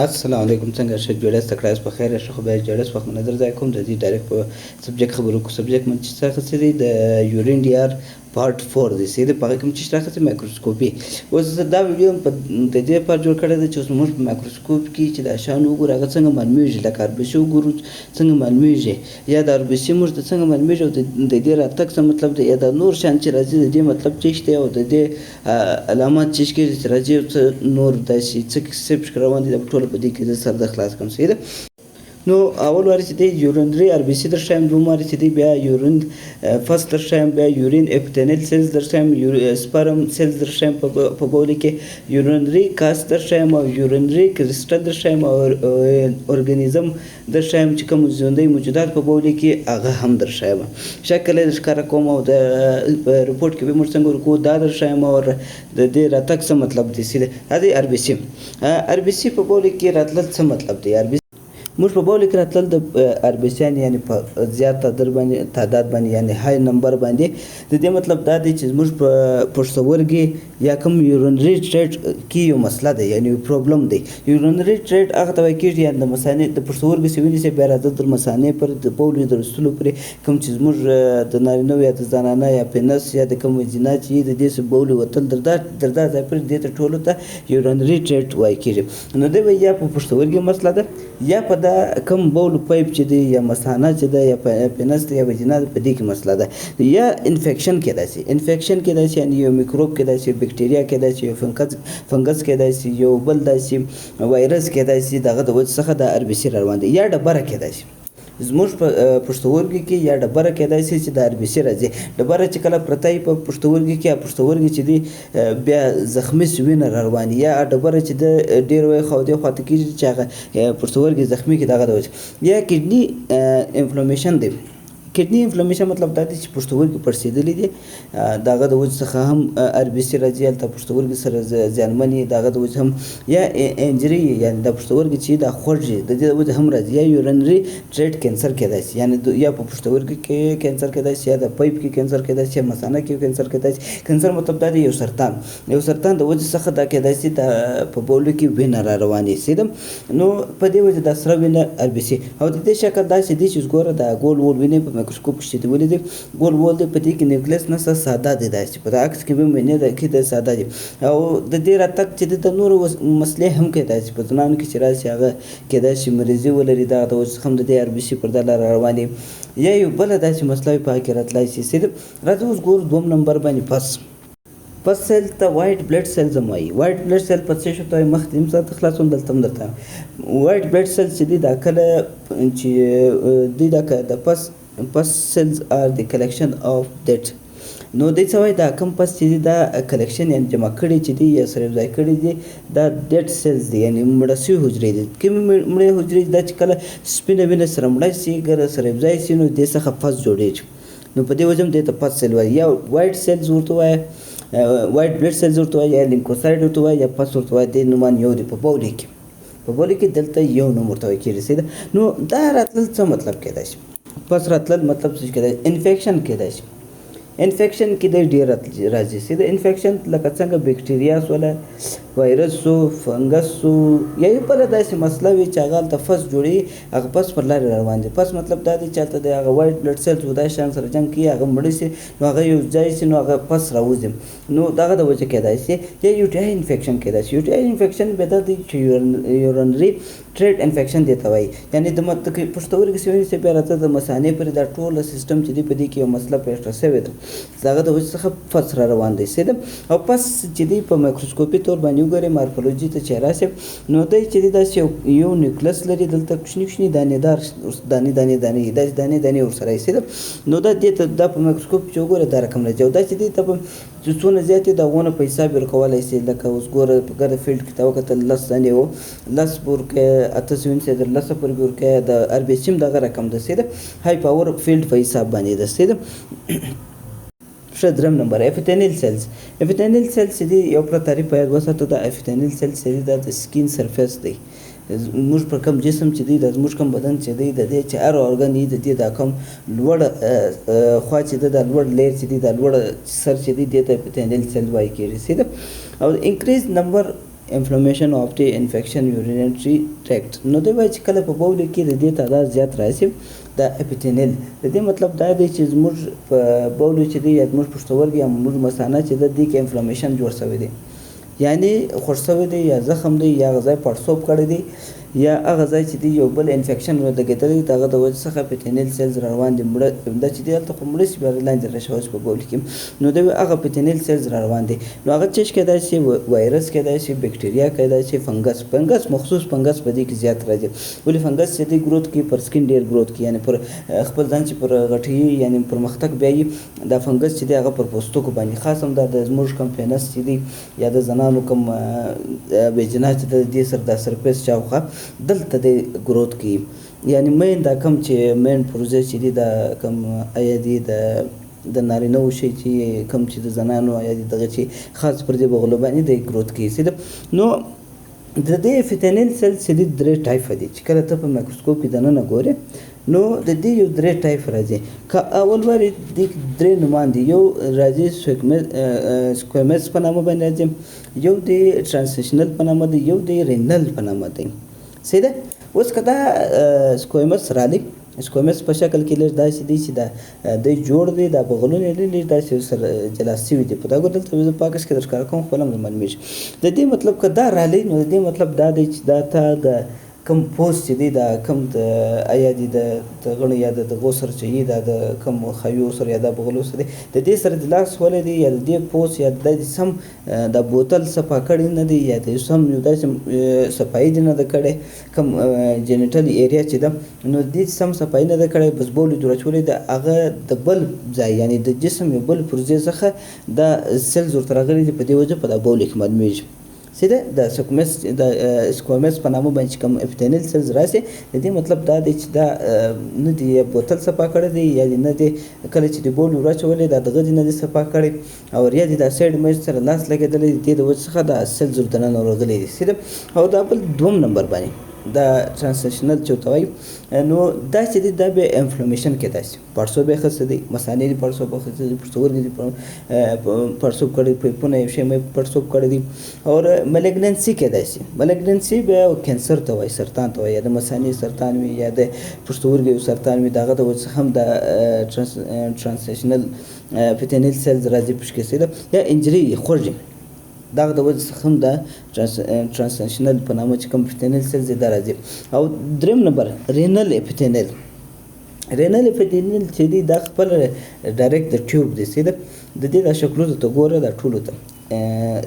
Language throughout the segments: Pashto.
السلام علیکم څنګه ښه جوړاست کړه په خیر ښه خو به جوړاست په نظر ځای کوم د دې ډایرکټ په سبجیکټ خبرو کو سبجیکټ من چې څه څه دی د یورین ډي آر پارت 4 دی سیده په کوم چې راځي مایکروسکوپي اوس دا ویډیو په د دې په جوړ کړی دی چې موږ په مایکروسکوپ کې چې د شان وګورو هغه څنګه معلومیږي لکه اربسي وګورو څنګه معلومیږي یا د اربسي موږ د څنګه معلومیږي او د دې راتګ څه مطلب دی یا د نور شان چې راځي د دې مطلب څه شته او د دې علامات چې راځي نور داسې څه کیسه روان دي ټول په دې کې د سر د خلاص کوم سیده نو اول واری چې دی یورینري اربسي در شایم دوم واری چې دی بیا یورین فرست در شایم بیا یورین اپیتینل سیلز در شایم سپرم سیلز در شایم په بول کې یورینري کاست در شایم او یورینري کریسټل در شایم او ارګانیزم در شایم چې کوم ژوندۍ موجودات په بول کې هغه هم در شایم شکل یې ښکاره کوم او د رپورټ کې به موږ څنګه ورکو دا در شایم او د دې راتګ څه مطلب دی سیده دا دی اربسي په بول کې راتلل څه مطلب دی موږ په بول کې راتلل د اربسیان یعنی په زیات تعداد باندې یعنی های نمبر باندې د دې مطلب دا دی چې موږ په پښتورګي یا کوم یورینري ټریټ کې یو مسله ده یعنی پرابلم دی یورینري ټریټ هغه ته وایي کېږي یعنی د مثانې د پښتورګي سوینې سه بیا راځي د مثانې پر د بول د رسولو پر کوم چې موږ د نارینه یا د زنانه یا پینس یا د کوم جنا چې د دې سه بول وتل دردا ځای پر دې ته ټولو ته یورینري ټریټ وایي کېږي نو دوی یا په پښتورګي مسله ده یا په دا کوم بول پایپ چې دی یا مثانه چې ده یا پینس یا وجینا په دې کې مسله ده یا انفیکشن کېدای شي یعنی یو میکروب کېدای شي بکټریا کېدای شي فنګس کېدای شي یو بل داسې وایرس کېدای شي دغه د وجې څخه د اربسي روان دی یا ډبره کېدای شي زموږ په پښتورګي کې یا ډبره کېدای شي چې د اربسي راځي ډبره چې کله پرته وي په پښتورګي کې پښتورګي چې دی بیا زخمي وینه رواني یا ډبره چې د ډېر وی خو دې خواته کېږي چې هغه پښتورګي زخمي کې دغه د وجې یا کډني انفلمیشن دی کډني انفلمیشن مطلب دا دی چې پښتورګي پړسېدلي دي دغه د وجې څخه هم اربسي راځي هلته پښتورګي سره زیانمن وي دغه د وجې هم یا انجري یعنی د پښتورګي چې دا خوږ د دې د وجې هم راځي یا یورینري ټریټ کینسر کېدای شي یعنی یا په پښتورګي کې کینسر کېدای شي یا د پایپ کې کینسر کېدای شي مثانه کې کینسر کېدای شي کینسر مطلب دا دی یو سرطان د وجې څخه دا کېدای شي د په بولو کې وینه را روانې شي نو په دې وجې د سره وینه اربسي او د دې شکل داسې دی چې ګوره د ګول وول وینې په مایکروسکوپ کې چې ولې دی ګول وول دی په دې کې نیوکلیس نه ساده دی داسې په عکس کې به مینه ده کې د ساده دی او د دې راتګ چې د نور مسلې هم کېدای شي په ځنانو کې چې راشي هغه کېدای شي مریضي ولري دغه د وجې هم د دې اربسي پر دغه روانې یا یو بله داسې مسله په کې راتلی شي صرف راځو اوس ګورو دوم نمبر باندې پس سیل ته وایټ بلډ سیلز هم وایي وایټ بلډ سیل په څه شو ته وایي مخکې هم ساعت خلاصون دلته هم درته وایټ بلډ سیل چې دی دا کله چې دی دا د پس سیلز آر د کلیکشن آف ډیټ نو دی څه وایي دا کوم پس چې دی دا کلیکشن یعنی جمع کړي چې دی یا سره یوځای کړي دي دا ډیټ سیلز دي یعنی مړه شوي حجرې دي کومې مړې حجرې دا چې کله سپینه وینه سره مړه شي ګره سره یوځای شي نو دې څخه پس جوړېږي نو په دې وجه هم دې ته پس سیل وایي یا وایټ سیلز ورته وایي وایټ بلډ سیلز ورته وایي یا لیمفوسایټ ورته وایي یا پس ورته وایي دې نومان یو دی په بولي کې دلته یو نوم ورته وایي کېږي نو دا راتلل څه مطلب کېدای شي پس راتلل مطلب څه کېدای انفیکشن کېدای شي انفیکشن کې د ډېر راځي سیده انفیکشن لکه څنګه بکټریا سوله وایرس سو فنګس سو یا یو بله داسې مسله وي چې هغه هلته فس جوړوي هغه پس پر لارې روان دي پس مطلب دا دی چې هلته د هغه وایټ بلډ سیلز و دا شیان سره جنګ کوي هغه مړه شي نو هغه یو ځای شي نو هغه پس راوځي نو دغه د وجې کېدای شي یا یو ټی آی انفیکشن کېدای شي یو ټی آی انفیکشن بیا دا دی چې یورینري ټریټ انفیکشن دی ته وایي یعنی د پښتورګي سوینې څخه بیا راته د مثانې پورې دا ټوله سیسټم چې دی په دې کې یو مسله پیښه شوې ده دغه د وجې څخه پس را روان دی سیده او پس چې دی په مایکروسکوپي طور باندې وګورئ مارفولوژي ته چې راشي نو دی چې دی داسې یو نیوکلس لري دلته کوچني دانېدار دانې ورسره یې سیده نو دا دې ته دا په مایکروسکوپ چې وګوره دا رقم راځي او دا چې دی ته چې څونه زیاتې د هغونه په حساب یې ورکولی شي لکه اوس ګوره په ګرده فیلډ کې ته وکتل 10 دانې و 10 به ورکوې 8 سوینسې در 10 پورې به ورکوې د اربسي هم دغه رقم ده سیده های پاور فیلډ په حساب باندې ده سیده ښه درېم نمبر اپیتینل سیلز چې دی یو پوره تعریف باید وساتو دا اپیتینل سیلز چې دی دا د سکین سرفیس دی زموږ پر کوم جسم چې دی د زموږ کوم بدن چې دی د دې چې هر ارګان دی د دې دا کوم لوړ خوا چې د لوړ لیر چې دی د لوړ سر چې دی د اپیتینل سیل وایي کېږي او انکریز نمبر انفلمیشن اف د انفیکشن یورینری ټریکټ. نو دوی وایي چې کله په بول کې د دې تعداد زیات راشي د اپیتینل، د دې مطلب دا دی چې زموږ په بول چې دی یا زموږ پښتورګي یا زموږ مثانه چې د دې کې انفلمیشن جوړ شوی دی، یعنی خورش شوی دی یا زخم دی یا هغه ځای پړسوب کړی دی یا هغه ځای چې دی یو بل انفیکشن ولګېدلی د هغه د وجې څخه اپیتینل سیلز را روان دي، مړه دا چې دی هلته خو مړه شي بیا لاندې راشي په بول کې، نو د هغه اپیتینل سیلز را روان دي. نو هغه څه کېدای شي وایرس کېدای شي، بکټریا کېدای شي، فنګس مخصوص فنګس په دې کې زیات راځي. ولې فنګس چې دی ګروت کوي پر سکین ډېر ګروت کوي، یعنی پر خپل ځان چې پر غټي یعنی پرمختګ بیایي دا فنګس چې دی هغه پر پوستکو باندې خاص هم دا د زموږ کم پینس چې دی یا د زنانو کم بېجنا چې د دې سر دا سرفیس شاوخوا دلته د ګروت کوي، یعنی مین دا کم چې مین پروژه چې دی دا کم آیا دی د نارینه‌و شی چې کم چې د زنانو آیا دی دغه چې خاص پر دې بغلو باندې د ګروت کوي. نو د دې اپیتینل سیلز چې دی 3 ټایپه دي چې کله ته په مایکروسکوپ کې دننه ګورې نو د دې یو 3 ټایپ راځي. که اول واري د 3 نومان دي، یو راځي سکویمس په نامه باندې راځي، یو د ترانسلیشنل په نامه دی، یو د رینل په نامه دی. صحیح ده. اوس که دا سکویمس راځي، سکویمس په شکل کې لږ داسې دی چې دا د جوړ دی دا بغلونه لږ داسې سره جلا شوي دي. په دا ګوره دلته زه پاکس کې درښکاره کوم خپله معلومیږي. د دې مطلب که دا رالی نو د دې مطلب دا دی چې دا ته د کم پوست چې دی دا کم د آیا دی د غڼو یا د دغو سره چې وي دا د کم خیو سره یا د بغلو سره دی د دې سره د لاس ولی دی یا د دې پوست یا د سم د بوتل صفا کړی نه دی یا د سم یو داسې صفایي دی نه ده کړی کم جینیټل ایریا چې ده نو دې سم صفایي نه ده کړی بس بول یې جوړ اچولی د هغه د بل ځای یعنې د جسم یو بل پرزې څخه دا سیلز ورته راغلي دي په دې وجه په دا بول کې معلومیږي. سیده د سکویمس په نامه باندې کوم اپیتینل سیلز راسي د دې مطلب دا دی چې دا نه دی بوتل صفا کړی دی یا نه دی کله چې د بول وراچولی دا دغه دی نه دی صفا کړی او یا دی دا سایډ میج سره لاس لګېدلی دی د وجې څخه دا سیلز ورته دننه راغلی دي. سیده او دا بل 2 نمبر باندې دا ترانسلیشنل چې ورته وایي نو دا چې دی دا بیا انفلمیشن کېدای شي، پړسوب یې ښه دی، مثانې دي پړسوب ښه دي، پښتورګي دي پړسوب کړی، پایپونه یو شی مې پړسوب کړی دي او ملیګننسي کېدای شي. ملیګننسي بیا کینسر ته وایي، سرطان ته وایي، یا د مثانې سرطان وي یا د پښتورګیو سرطان وي د هغه د وجې څخه هم دا ترانسلیشنل اپیتینل سیلز راځي پشکې سیده یا انجري خوږي دغه د وجې څخه هم دا ترانسلیشنل په نامه چې کوم اپیتینل سیلز دا راځي. او 3 نمبر رینل اپیتینل. رینل اپیتینل چې دی دا خپل ډایرکټ د ټیوب دی. سیده د دې دا شکلونو ته ګوره دا ټولو ته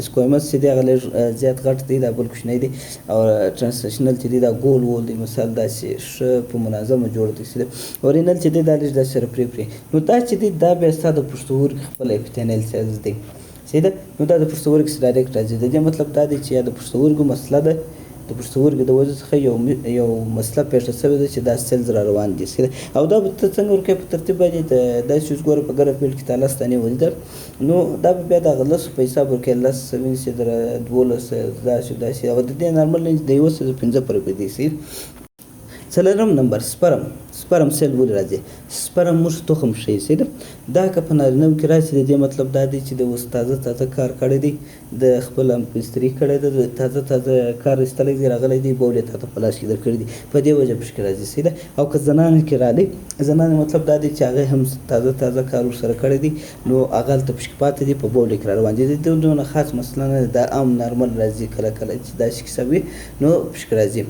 سکویمس چې دی هغه لږ زیات غټ دی، دا بل کوچنی دی او ترانسلیشنل چې دی دا ګول وول دی، مثال داسې ښه په منظمه جوړ دی. سیده او رینل چې دی دا لږ داسې سره پرې نو دا چې دی دا بیا ستا د پښتورګي خپل اپیتینل سیلز دی. سیده نو دا د پښتورګي سره ډایرکټ راځي. د دې مطلب دا دی چې یا د پښتورګو مسله ده، د پښتورګي د وجې څخه یو مسله پېښه شوې ده چې دا سیلز را روان دي. سیده او دا به ته څنګه ورکوې په ترتیب باندې داسې اوس ګوره په ګرم فیلډ کې تا 10 دانې ولیدل نو دا به بیا د هغه 10 په حساب ورکوې 10 ونیسي 12 داسې او د دې نارمل رینج د 1 څخه 5 پورې پیدا شي. 4 نمبر سپرم سیل ولې راځي؟ سپرم موږ تخم ښیي. سیده دا که په نارینه‌و کې راشي د دې مطلب دا دی چې د اوس تازه کار کړی دی، د خپل امپستري کړی ده، تازه کار ایستلی دی راغلی دی، بول یې تا ته په لاس کې درکړی دی په دې وجه پشکې راځي. سیده او که زنانو کې راغلی زنانې مطلب دا دی چې هغې هم تازه کار ورسره کړی دی نو هغه هلته پشکې پاتې دي په بول کې را روان دي. د دونه خاص مسله نه ده، دا عام نارمل راځي کله چې داسې کیسه وي نو پشکې راځي.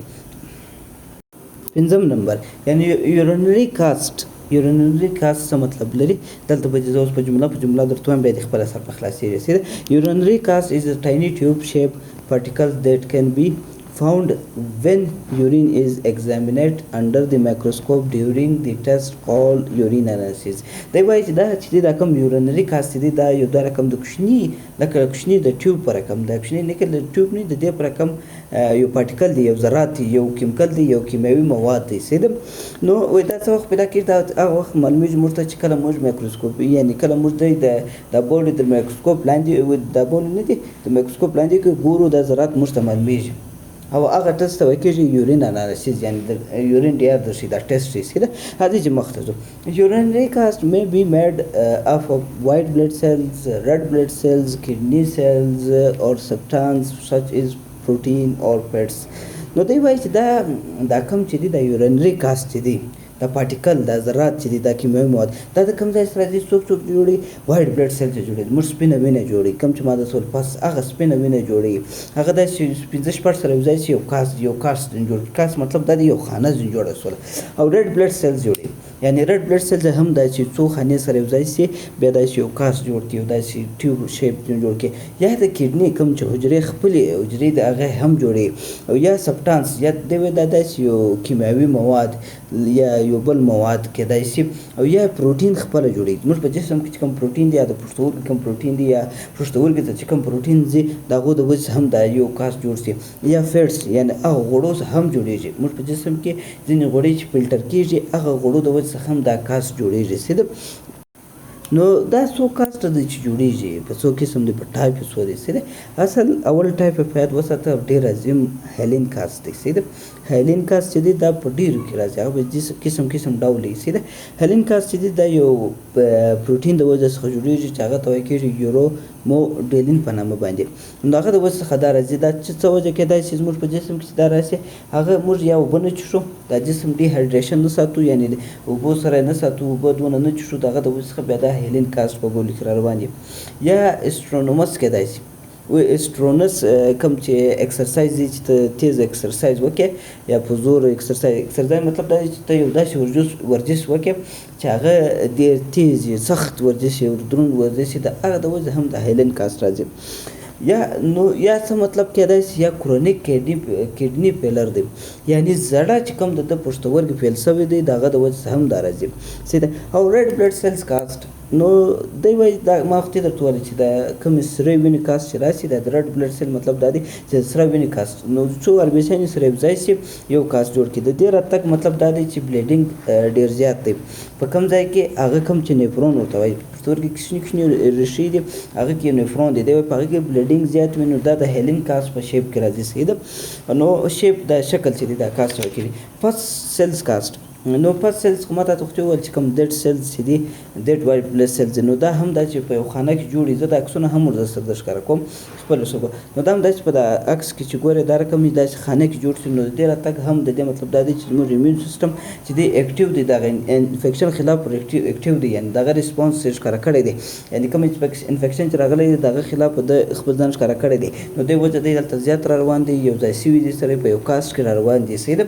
5 نمبر یعنی یورینري کاسټ. یورینري کاسټ څه مطلب لري؟ دلته به زه اوس په جمله درته وایم بیا دې خپله سر په خلاصېږي. سیده یورینري کاسټ is a tiny tube shaped particles that can be found when urine is examined under the microscope during the test called urine analysis. دی وایي چې دا چې دی دا کوم یورینري کاسټ دی دا یو دا رقم د کوچني لکه کوچني د ټیوب په رقم دا کوچني لیکل د ټیوب نه د دې په رقم یو پارټیکل دی، یو ذرات دی، یو کیمیکل دی، یو کیمیاوي مواد دی. سیده نو وایي دا څه وخت پیدا کېږي؟ دا هغه وخت معلومیږي موږ ته چې کله موږ مایکروسکوپ یعنې کله موږ د بول د مایکروسکوپ لاندې دا بول نه دی د مایکروسکوپ لاندې کې ګورو دا ذرات موږ ته معلومیږي او هغه ټسټ ته وایي کېږي یورین انالیسیس یعنې د یورین ډي آر درشي دا ټسټ شي. سیده راځئ چې مخته ځو. یورینري کاسټ may be made of white blood cells, red blood cells, kidney cells or substance such as protein or fats. نو دوی وایي چې دا کم چې دي د یورینري کاست چې دي دا پارټیکل دا ذرات چې دي دا کیمیاوي مواد دا د کوم ځای سره راځي څوک جوړي وایټ بلډ سیل ته جوړي زموږ سپینه وینه جوړي کوم چې ماده سول پس هغه سپینه وینه جوړي هغه داسې پنځه شپږ سره یو ځای شي یو کاست جوړ کاست مطلب دا یو خانه جوړه سول او ریډ بلډ سیلز جوړي یعنی ریډ بلډ سیلز هم دا چې څو خانې سره یو ځای شي بیا داسې یو کاست جوړ کړي یو داسې ټیوب شیپ جوړ کړي یا د کډني کوم چې حجرې خپلې حجرې د هغه هم جوړي او یا سبټانس یا دا داسې یو کیمیاوي مواد یا یو بل مواد کېدای شي او یا پروتین خپله جوړي زموږ په جسم کې چې کوم پروتین دی یا د پښتورګي کوم پروتین دی یا پښتورګي ته چې کوم پروتین ځي د هغو د وجې هم دا یو کاست جوړ شي یا فیټس یعنې هغه غوړو هم جوړېږي زموږ په جسم کې ځینې غوړې چې فلټر کېږي هغه غوړو د وجې څخه هم دا کاست جوړېږي سیده نو دا څو کاسټ دی چې جوړېږي په څو قسم دی په ټایپ څو دی سیده اصل اول ټایپ باید وساته ډېر عظیم هیلین کاست دی سیده هیلین کاست چې دی دا په ډېرو کې راځي هغه به قسم ډول دی سیده هیلین کاست چې دی دا یو پروتین د وجې څخه جوړېږي چې هغه ته وایي کېږي یوروموډیلین په نامه باندې نو هغه د وجې څخه دا راځي دا چې څه وجه کېدای شي زموږ په جسم کې چې دا راشي هغه موږ یا اوبه نه څښو دا جسم ډیهایډریشن نه ساتو یعنې اوبو سره نه ساتو اوبه دونه نه څښو د هغه د وجې څخه بیا دا هیلین کاست په ګولو کې را روان دي یا اسټرونومس کېدای شي و اسټرونس کوم چې ایکسرسایز دی چې ته تیز ایکسرسایز وکړې یا په زور ایکسرسایز مطلب دا دی چې ته یو داسې ورزش وکړې چې هغه ډېر تیز وي سخت ورزش وي دروند ورزش وي د هغه د وجې هم د هیلین کاست راځي یا څه مطلب کېدای شي یا کرونیک کډني فیلر دی یعنی زړه چې کوم د پښتورګي فیل شوی دی د هغه د وجې هم دا راځي سیده او ریډ بلډ سیلز کاست نو دوی وایي دا ما وختې درته ویلې چې د کومې سرې وینې کاست چې راشي دا د ریډ بلډ سیل مطلب دا دی چې سره وینې کاست نو څو اربیسیانې سره یو ځای شي یو کاست جوړ کړي د دې راتګ مطلب دا دی چې بلیډینګ ډېر زیات دی په کوم ځای کې هغه کوم چې نیفرون ورته وایي پښتورګي کوچني ریښې دي هغه کې نیفرون دی په هغه کې بلیډینګ زیات وي نو دا د هیلین کاست په شیپ کې راځي صحیح ده نو شیپ د شکل چې دی دا کاست وکړي فرست سیلز کاست نو فرست سیلز کومه ته وخت ویل چې کوم ډیډ سیلز چې دي ډیډ وایټ بلډ سیلز نو دا هم دا چې په یو خانه کې جوړي زه د عکسونه هم ورته سره ښکاره کوم خپل صبح نو دا هم داسې په د عکس کې چې ګورې دا رقم داسې خانه کې جوړ شي نو د دې راتګ هم د دې مطلب دا دی چې زموږ ایمیون سیستم چې دی اکټیو دی دغه انفیکشن خلاف اکټیو دی یعنې دغه ریسپانس یې ښکاره کړی دی یعنې کوم انفیکشن چې راغلی دی دغه خلاف د خپل ځان ښکاره کړی دی نو دې وجه دی دلته زیات را روان دی یو ځای سوي دي سره په یو کاست کې را روان دي صحیح ده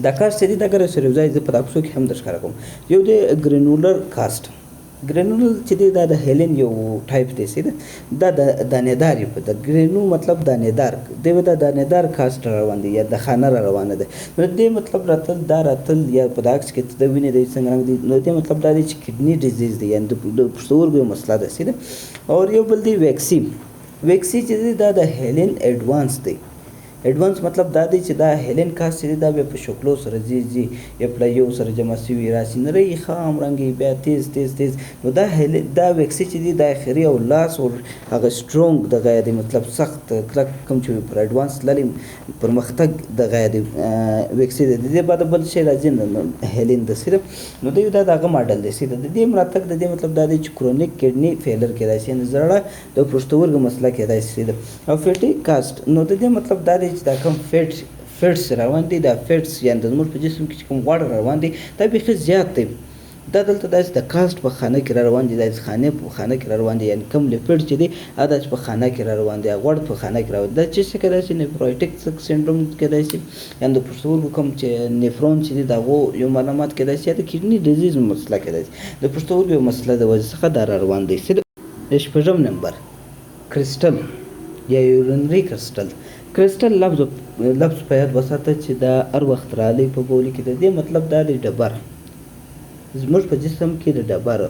دا کاست چې دی دا ګره سره یو ځای زه په عکسو کې هم در ښکاره کوم یو دی ګرینولر کاست ګرینول چې دی دا د هیلین یو ټایپ دی صحیح ده دا د دانېدار یې په د ګرینو مطلب دانېدار دی دا دانېدار کاست را روان دی یا د خانه را روانه ده نو دې مطلب راتل یا په د عکس کې د وینې دی څنګه رنګ دی نو دې مطلب دا دی چې کډني ډیزیز دی یعنې د پښتورګو مسله ده صحیح ده او یو بل دی ویکسي چې دی دا د هیلین ایډوانس دی ایډوانس مطلب دا دی چې دا هیلین کاست چې دی دا بیا په شکلو سره ځي یا پلایو سره جمع شوي راشي نری خام رنګي بیا تیز نو دا ویکسي چې دی دا اخري او لاس او هغه سټرونګ دغه دی مطلب سخت کلک کوم چې پر ایډوانس لري پرمختګ دغه دی ویکسي دی د دې بعد بل شی راځي هیلین د صرف نو دا دغه ماډل دی د دې مراتب د دې مطلب دا دی چې کرونیک کډني فیلر کېدای شي زړه د پښتورګو مسله کېدای شي او فیټي کاست نو د دې مطلب دا دی چې دا کوم فیټس روان دي دا فیټس یعنې زموږ په جسم کې چې کوم غوړ روان دي دا بیخي زیات دی دا دلته داسې د کاست په خانه کې را روان دي داسې خانې په خانه کې را روان دي یعنې کوم لیپیډ چې دی هغه داسې په خانه کې را روان دي غوړ په خانه کې را روان دي دا چې څه کېدای شي نیفرایټیک سنډروم کېدای شي یعنې د پښتورګو کوم چې نیفرون چې دی د هغو یو معلومات کېدای شي یا د کډني ډیزیز مسله کېدای شي د پښتورګو یو مسله د وجې څخه دا را روان دی شپږم نمبر کرسټل یا یورینري کرسټل لفظ په یاد وساته چې دا هر وخت رالی په بولي کې د دې مطلب دا دی ډبر زموږ په جسم کې د ډبر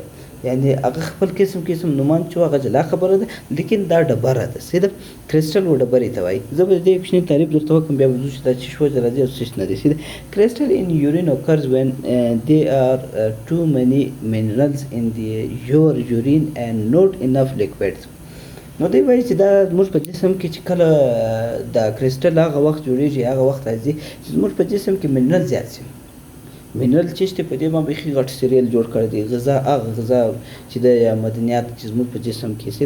یعنی هغه خپل قسم نومان چې هغه جلا خبره ده لیکن دا ډبره ده سیده کرسټل و ډبرې ته وایي زه به د دې کوچنی تعریف درته وکړم بیا به ځو چې دا چې شو راځي او څه نه دی سیده کرسټل in urine occurs when there are too many minerals in your urine and not enough liquids نو دی وایي چې دا زموږ په جسم کې چې کله دا کرسټل هغه وخت جوړېږي هغه وخت راځي چې زموږ په جسم کې منرل زیات شي منرل چې په دې باندې بیخي غټ سیریل جوړ کړی دی. غذا هغه غذا چې د یا معدنیات چې زموږ په جسم کې سي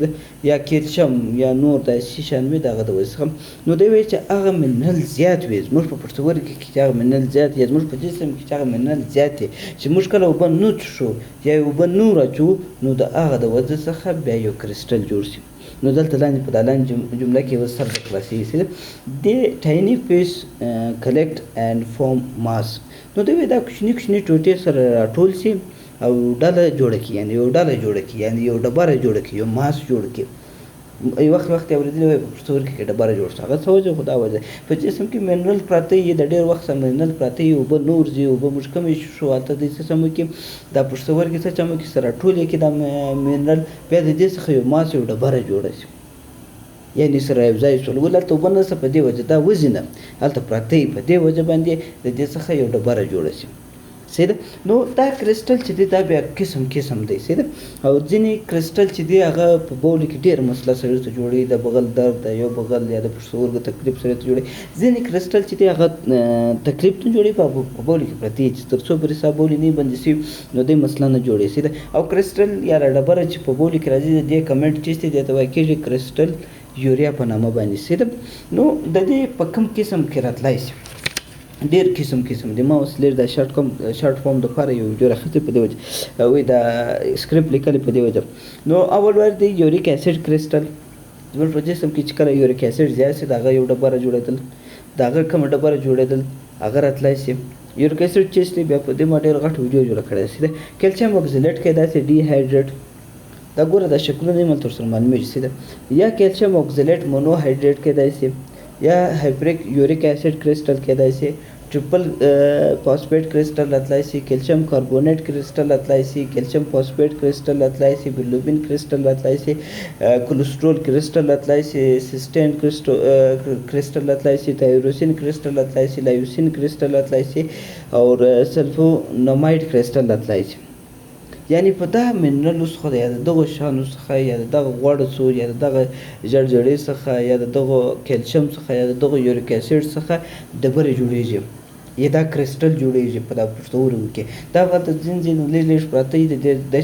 یا کیلشیم یا نور داسې شیان وي دغه د وجې څخه نو دی وایي چې هغه منرل زیات وي زموږ په پښتورګي کې چې هغه منرل زیات یا زموږ په جسم کې چې هغه منرل زیات دی چې موږ کله اوبه نه څښو یا اوبه نه راچوو نو د هغه د وجې څخه بیا یو کرسټل جوړ شي. نو دلته لاندې په لاندې جمله کې اوس سر د خلاصې سي د ټایني پیس کلیکټ اینډ فورم ماس. نو دوی دا کوچني کوچني ټوټې سره راټول شي او ډله جوړه کړي یعنې یو ډله جوړه کړي یعنې یو ډبره جوړه کړي یو ماس جوړ کړي. یو وخت یې اورېدلي وای په پښتورګي کې ډبره جوړ شي هغه څه وجه خو دا وجه په جسم کې منرل پراته وي د ډېر وخت منرل پراته وي اوبه نه ورځي اوبه موږ کمې شو هلته دې څه چمو کې دا پښتورګي څه چمو کې سره ټول یې کې دا منرل بیا د دې څخه یو ماس یو ډبره جوړه شي یعنې سره یو ځای شول ولې هلته اوبه نشته په دې وجه دا وځي نه هلته پراته وي په دې وجه باندې د دې څخه یو ډبره جوړه شي صحیح ده. نو دا کرسټل چې دی دا بیا قسم قسم دی صحیح ده او ځینې کرسټل چې دی هغه په بولو کې ډېر مسله سړي ته جوړوي د بغل درد د یو بغل یا د پښتورګو تکلیف سړي ته جوړوي. ځینې کرسټل چې دی هغه تکلیف ته جوړوي په بولو کې پرتې چې تر څو پورې ستا بولې نه بندې شي نو دې مسله نه جوړوي صحیح ده. او کرسټل یا ډبره چې په بولو کې راځي د دې کمنټ چې دی ته وایي کېږي کرسټل یوریا په نامه باندې صحیح ده. نو د دې په کوم قسم کې راتلی شي ډېر قسم دی ما اوس لږ د شارټ فارم دپاره یو ویډیو راخیستې په دې وجه وایي دا سکرپټ لیکلی په دې وجه. نو اول وار دی یوریک اسید کرسټل زموږ په جسم کې چې کله یوریک اسید زیات شي د هغه یو ډبره جوړېدل د هغه کومه ډبره جوړېدل هغه راتلی شي. یوریک اسید چې دی بیا په دې ما ډېر غټ ویډیو جوړه کړی شي کیلشیم اکزلیټ کېدای شي ډي هایډریټ دا ګوره دا شکلونه یې ملته ورسره معلومېږي شي یا کیلشیم اکزلیټ مونو هایډریټ کېدای شي یا هایپریک یوریک اسید کرسټل کېدای شي triple phosphate crystal रतलाई C calcium carbonate crystal रतलाई C calcium phosphate crystal रतलाई सी bilirubin crystal रतलाई सी cholesterol crystal रतलाई सी cysteine crystal रतलाई सी thyroxine crystal रतलाई सी lysine crystal रतलाई सी और sulphonamide crystal रतलाई सी یعنی په دا منرالو څخه یا د دغو شیانو څخه یا د دغه غوړو څخه یا د دغه جړجړې څخه یا د دغو کیلشیم څخه یا د دغو یوریک اسید څخه ډبرې جوړېږي یا دا کرسټل جوړېږي په دا پښتورګو کې دا هغه ځینې لږ لږ پراته وي د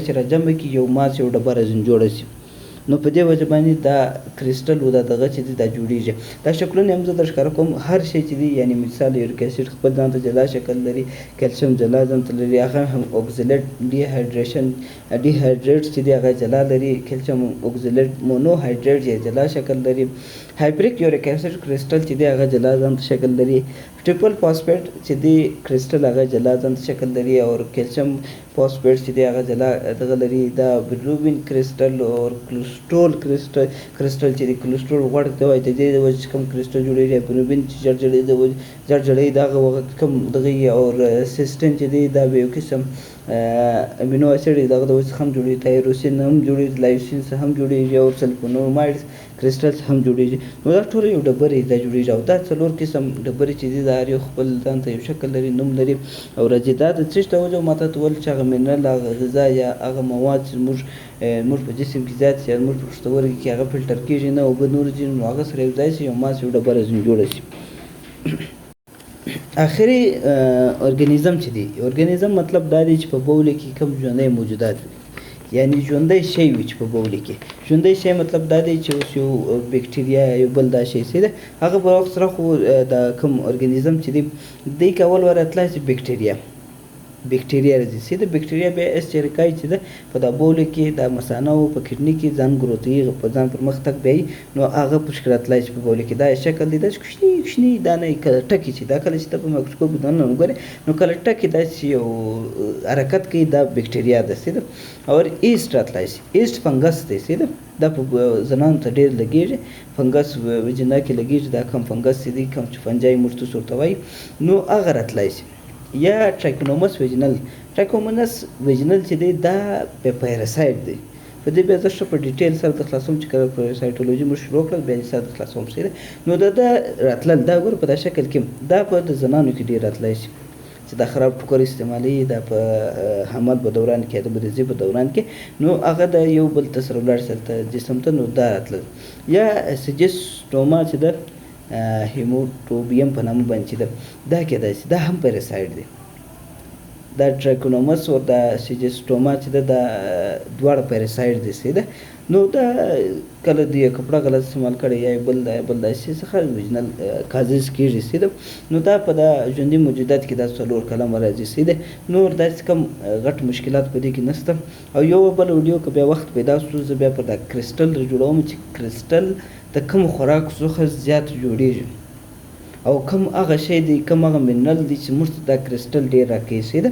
چې راجمع کړي یو ماس یو ډبره ځینې جوړه شي نو په دې وجه باندې دا کرسټل و دا دغه چې دی دا جوړېږي دا شکلونه هم زه در ښکاره کوم هر شی چې دی یعنې مثال یوریک اسید خپل ځان ته جلا شکل لري کیلشیم جلا ځان ته لري هغه هم اوکزلیټ ډي هایډریټ چې دی هغه جلا لري کیلشیم اوکزلیټ مونو هایډریټ یې جلا شکل لري هایپریک یوریک اسید کرسټل چې دی هغه جلا ځان ته شکل لري ट्रिपल फॉस्फेट چې دی کرسټل هغه جلا ځان ته شکل لري او کیلشیم فاسفیټ چې دی هغه جلا دغه لري دا بلیروبین کرسټل او کولیسټرول کرسټل چې دی کولیسټرول غوړ ته وایي د دې د وجې کوم کرسټل جوړېږي بلیروبین چې جړجړې دغه کوم دغه او سیسټین چې دی دا به یو قسم امینو اسید دغه د وجې هم جوړېږي تایروسین هم جوړېږي لایوسین هم جوړېږي او سلفونامایډ کرسټل هم جوړېږي نو دا ټول یو ډبرې دا جوړېږي او دا څلور قسم ډبرې چې دي دا هر یو خپل ځان ته یو شکل لري نوم لري او راځي دا د څه ته وجه ماته ته ویل چې هغه منرل هغه غذا یا هغه مواد چې موږ په جسم کې زیات شي موږ په پښتورګي کې هغه فلټر کېږي نه اوبه نور ځي نو هغه سره یو ځای شي یو ماس یو ډبره ځینې جوړه شي آخري ارګانیزم چې دی ارګانیزم مطلب دا دی چې په بوله کې کوم ژوندی موجودات وي یعنی ژوندی شی وي چې په بوله کې ژوندی شی مطلب دا دی چې اوس یو بیکټریا یو بل دا شی څه ده هغه په وخت سره خو د کوم ارګانیزم چې دی دی که اول ورتلی چې بیکټریا راځي چې د بیکټریا بیا استریکای چې ده په دا بوله کې د مثانه او په کډني کې ځان ګروتي په ځان پر مخ تک بیایي نو هغه په شکل راتلی چې په بوله کې دا شکل دی داسې کوچني دانه کله ټکي چې دا کله چې ته په مایکروسکوپ دننه وګورې نو کله ټکي داسې یو حرکت کوي دا بیکټریا ده څه ده او ایسټ راتلی شي ایسټ فنګس دی څه ده دا په زنانو ته ډېر لګېږي فنګس وجینا کې لګېږي دا کم فنګس چې دی کم چې فنجای مرتوس ورته وایي نو هغه راتلی شي یا ټرایکونومس ویجنل چې دی دا پیراسایټ دی په دې بیا زه ښه په ډیټیل سره د خلاصوم چې کله پیراسایټولوژي موږ شروع کړل بیا یې سره د خلاصوم څه دی نو دا راتلل دا ګوره په دا شکل کې دا په د زنانو کې ډېر راتلی شي چې دا خراب ټوکر استعمالوي دا په حمل په دوران کې د بریزي په دوران کې نو هغه د یو بل ته سره ولاړ سره جسم ته نو دا راتلل یا سجسټوما چې ده هیموټوبیم په نامه باندې چې ده دا کېدای شي دا هم پیراسایټ دی دا ټراکونومس او دا سیجسټوما چې ده دا دواړه پیراسایډ دي سي ده. نو دا کله د یو کپړه غلط استعمال کړی یا بل داسې څخه اوریجنل کازز کېږي سي ده. نو دا په دا ژوندي موجودات کې دا 4 کلمه راځي سي ده. نور داسې کوم غټ مشکلات په دې کې نشته. او یو بل ویډیو که بیا وخت پیدا شو زه بیا پر دا کرسټل جوړوم چې کرسټل د کوم خوراک څخه زیات جوړیږي او کوم هغه شی دی کوم هغه منرل دی چې موږ ته دا کرسټل ډېر راکوي سي ده.